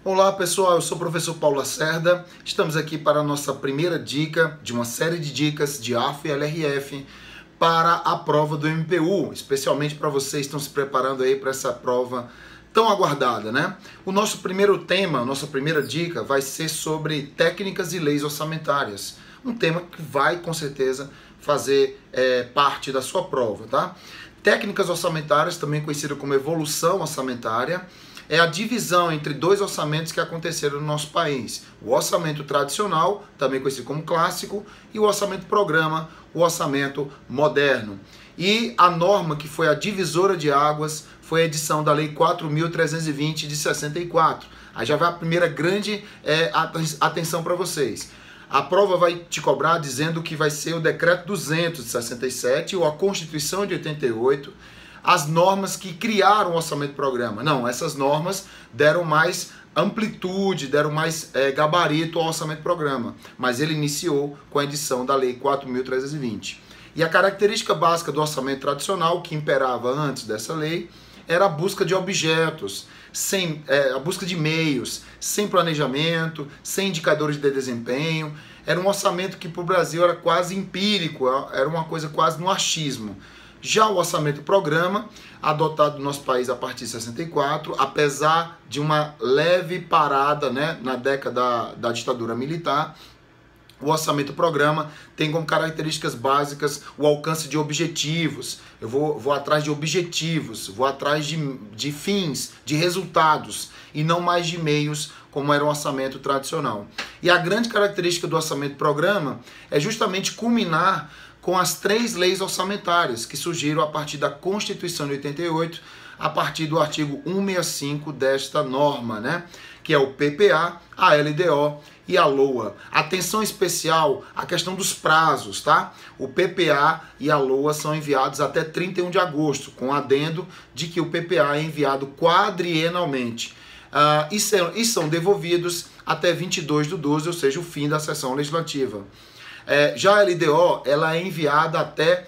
Olá pessoal, eu sou o professor Paulo Lacerda. Estamos aqui para a nossa primeira dica de uma série de dicas de AFO e LRF para a prova do MPU, especialmente para vocês que estão se preparando aí para essa prova tão aguardada, né? O nosso primeiro tema, nossa primeira dica vai ser sobre técnicas e leis orçamentárias. Um tema que vai com certeza fazer parte da sua prova, tá? Técnicas orçamentárias, também conhecida como evolução orçamentária, é a divisão entre dois orçamentos que aconteceram no nosso país. O orçamento tradicional, também conhecido como clássico, e o orçamento programa, o orçamento moderno. E a norma que foi a divisora de águas foi a edição da Lei 4.320 de 64. Aí já vai a primeira grande atenção para vocês. A prova vai te cobrar dizendo que vai ser o Decreto 200 de 67 ou a Constituição de 88, as normas que criaram o orçamento-programa. Não, essas normas deram mais amplitude, deram mais gabarito ao orçamento-programa, mas ele iniciou com a edição da Lei 4.320. E a característica básica do orçamento tradicional, que imperava antes dessa lei, era a busca de objetos, a busca de meios, sem planejamento, sem indicadores de desempenho. Era um orçamento que para o Brasil era quase empírico, era uma coisa quase no achismo. Já o orçamento-programa, adotado no nosso país a partir de 64, apesar de uma leve parada, né, na década da ditadura militar, o orçamento-programa tem como características básicas o alcance de objetivos. Eu vou atrás de objetivos, vou atrás de fins, de resultados, e não mais de meios, como era o orçamento tradicional. E a grande característica do orçamento-programa é justamente culminar com as três leis orçamentárias que surgiram a partir da Constituição de 88, a partir do artigo 165 desta norma, né? Que é o PPA, a LDO e a LOA. Atenção especial à questão dos prazos, tá? O PPA e a LOA são enviados até 31 de agosto, com adendo de que o PPA é enviado quadrienalmente. E são devolvidos até 22/12, ou seja, o fim da sessão legislativa. Já a LDO, ela é enviada até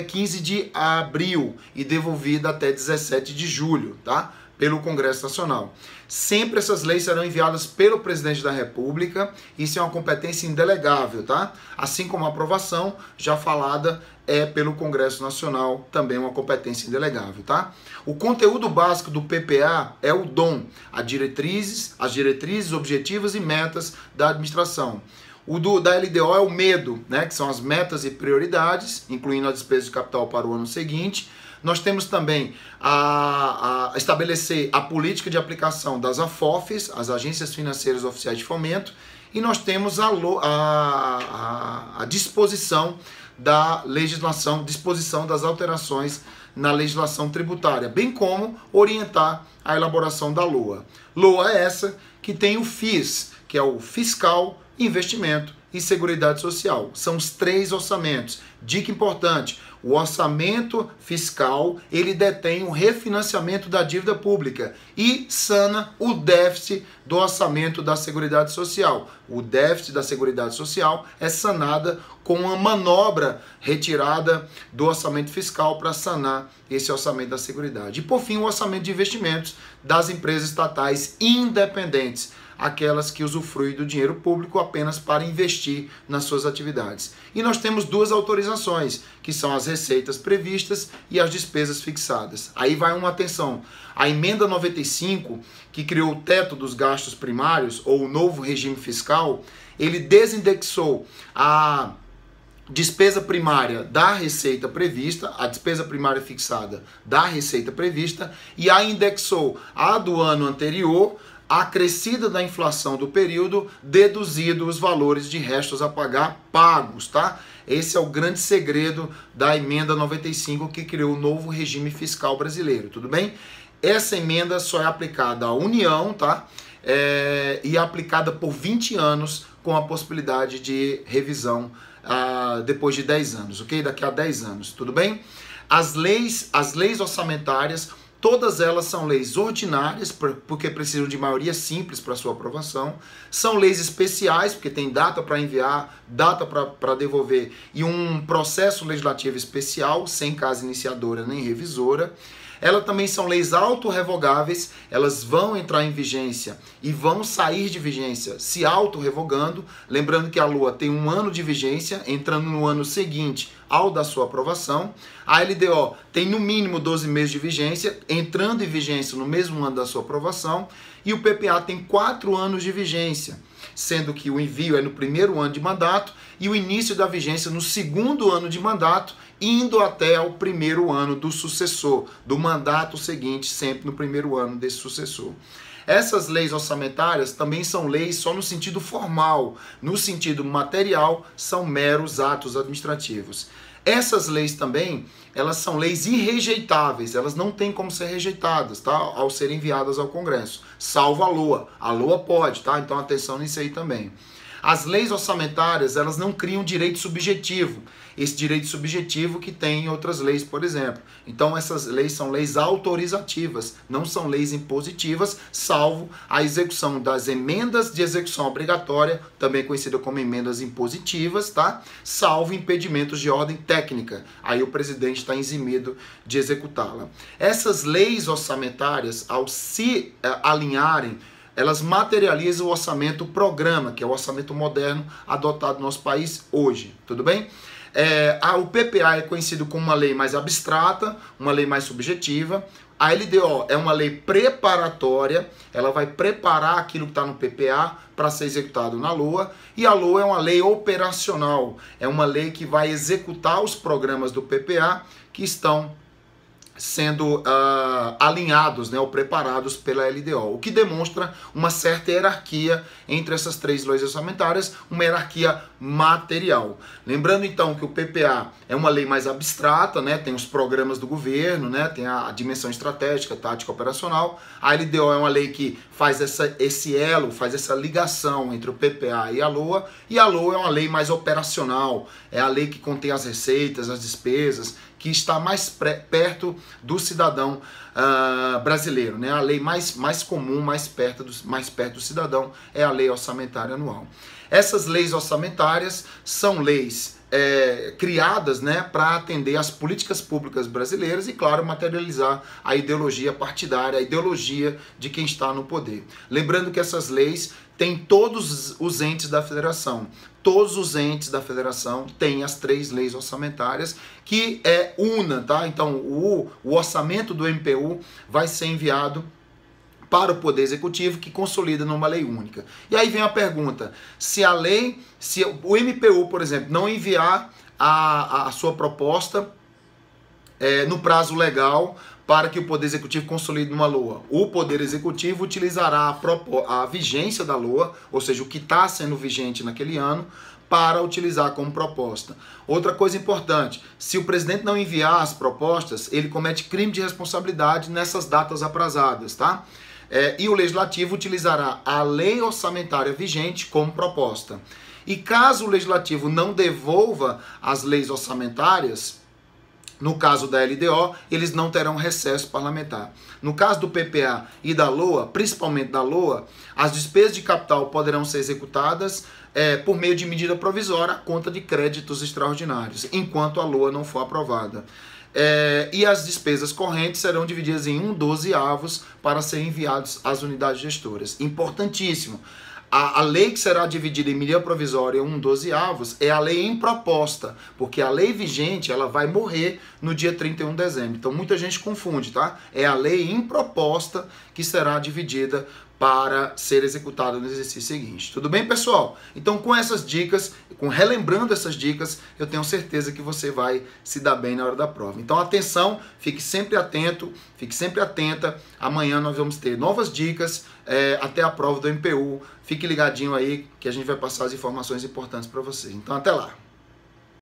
15 de abril e devolvida até 17 de julho, tá? Pelo Congresso Nacional. Sempre essas leis serão enviadas pelo Presidente da República, isso é uma competência indelegável, tá? Assim como a aprovação, já falada, é pelo Congresso Nacional, também uma competência indelegável, tá? O conteúdo básico do PPA é o DOM, as diretrizes, objetivos e metas da administração. O da LDO é o MEDO, né, que são as metas e prioridades, incluindo a despesa de capital para o ano seguinte. Nós temos também a estabelecer a política de aplicação das AFOFs, as Agências Financeiras Oficiais de Fomento, e nós temos a disposição da legislação, disposição das alterações na legislação tributária, bem como orientar a elaboração da LOA. LOA é essa que tem o FIS, que é o Fiscal, Investimento e Seguridade Social. São os três orçamentos. Dica importante, o orçamento fiscal, ele detém o refinanciamento da dívida pública e sana o déficit do orçamento da Seguridade Social. O déficit da Seguridade Social é sanada com uma manobra retirada do orçamento fiscal para sanar esse orçamento da Seguridade. E por fim, o orçamento de investimentos das empresas estatais independentes, aquelas que usufruem do dinheiro público apenas para investir nas suas atividades. E nós temos duas autorizações, que são as receitas previstas e as despesas fixadas. Aí vai uma atenção. A emenda 95, que criou o teto dos gastos primários, ou o novo regime fiscal, ele desindexou a despesa primária da receita prevista, a despesa primária fixada da receita prevista, e a indexou a do ano anterior, a crescida da inflação do período, deduzido os valores de restos a pagar pagos, tá? Esse é o grande segredo da emenda 95 que criou o novo regime fiscal brasileiro, tudo bem? Essa emenda só é aplicada à União, tá? E é aplicada por 20 anos com a possibilidade de revisão depois de 10 anos, ok? Daqui a 10 anos, tudo bem? As leis orçamentárias, todas elas são leis ordinárias, porque precisam de maioria simples para sua aprovação. São leis especiais, porque tem data para enviar, data para devolver e um processo legislativo especial, sem casa iniciadora nem revisora. Elas também são leis autorrevogáveis, elas vão entrar em vigência e vão sair de vigência se autorrevogando. Lembrando que a LOA tem um ano de vigência, entrando no ano seguinte ao da sua aprovação. A LDO tem no mínimo 12 meses de vigência, entrando em vigência no mesmo ano da sua aprovação. E o PPA tem 4 anos de vigência, sendo que o envio é no primeiro ano de mandato e o início da vigência no segundo ano de mandato, indo até o primeiro ano do sucessor, do mandato seguinte, sempre no primeiro ano desse sucessor. Essas leis orçamentárias também são leis só no sentido formal, no sentido material, são meros atos administrativos. Essas leis também, elas são leis irrejeitáveis, elas não têm como ser rejeitadas, tá? Ao serem enviadas ao Congresso, salvo a LOA. A LOA pode, tá? Então atenção nisso aí também. As leis orçamentárias, elas não criam direito subjetivo, esse direito subjetivo que tem em outras leis, por exemplo. Então essas leis são leis autorizativas, não são leis impositivas, salvo a execução das emendas de execução obrigatória, também conhecida como emendas impositivas, tá? Salvo impedimentos de ordem técnica. Aí o presidente está eximido de executá-la. Essas leis orçamentárias, ao se alinharem, elas materializam o orçamento programa, que é o orçamento moderno adotado no nosso país hoje, tudo bem? O PPA é conhecido como uma lei mais abstrata, uma lei mais subjetiva. A LDO é uma lei preparatória, ela vai preparar aquilo que está no PPA para ser executado na LOA. E a LOA é uma lei operacional, é uma lei que vai executar os programas do PPA que estão sendo alinhados, né, ou preparados pela LDO, o que demonstra uma certa hierarquia entre essas três leis orçamentárias, uma hierarquia material. Lembrando então que o PPA é uma lei mais abstrata, né, tem os programas do governo, né, tem a dimensão estratégica, tática, operacional. A LDO é uma lei que faz esse elo, faz essa ligação entre o PPA e a LOA é uma lei mais operacional, é a lei que contém as receitas, as despesas, que está mais perto do cidadão brasileiro, né? A lei mais comum, mais perto do cidadão, é a lei orçamentária anual. Essas leis orçamentárias são leis criadas, né, para atender às políticas públicas brasileiras e, claro, materializar a ideologia partidária, a ideologia de quem está no poder. Lembrando que essas leis têm todos os entes da federação. Todos os entes da federação têm as três leis orçamentárias, que é una, tá? Então, o orçamento do MPU vai ser enviado para o Poder Executivo, que consolida numa lei única. E aí vem a pergunta, se o MPU, por exemplo, não enviar a sua proposta no prazo legal para que o Poder Executivo consolide numa LOA, o Poder Executivo utilizará a vigência da LOA, ou seja, o que está sendo vigente naquele ano, para utilizar como proposta. Outra coisa importante, se o presidente não enviar as propostas, ele comete crime de responsabilidade nessas datas aprazadas, tá? E o Legislativo utilizará a lei orçamentária vigente como proposta. E caso o Legislativo não devolva as leis orçamentárias, no caso da LDO, eles não terão recesso parlamentar. No caso do PPA e da LOA, principalmente da LOA, as despesas de capital poderão ser executadas por meio de medida provisória à conta de créditos extraordinários, enquanto a LOA não for aprovada. E as despesas correntes serão divididas em 1/12 para serem enviados às unidades gestoras. Importantíssimo. A lei que será dividida em medida provisória 1/12 é a lei em proposta, porque a lei vigente ela vai morrer no dia 31 de dezembro. Então muita gente confunde, tá? É a lei em proposta que será dividida para ser executada no exercício seguinte. Tudo bem, pessoal? Então com essas dicas, relembrando essas dicas, eu tenho certeza que você vai se dar bem na hora da prova. Então atenção, fique sempre atento, fique sempre atenta. Amanhã nós vamos ter novas dicas até a prova do MPU. Fique ligadinho aí que a gente vai passar as informações importantes para vocês. Então até lá.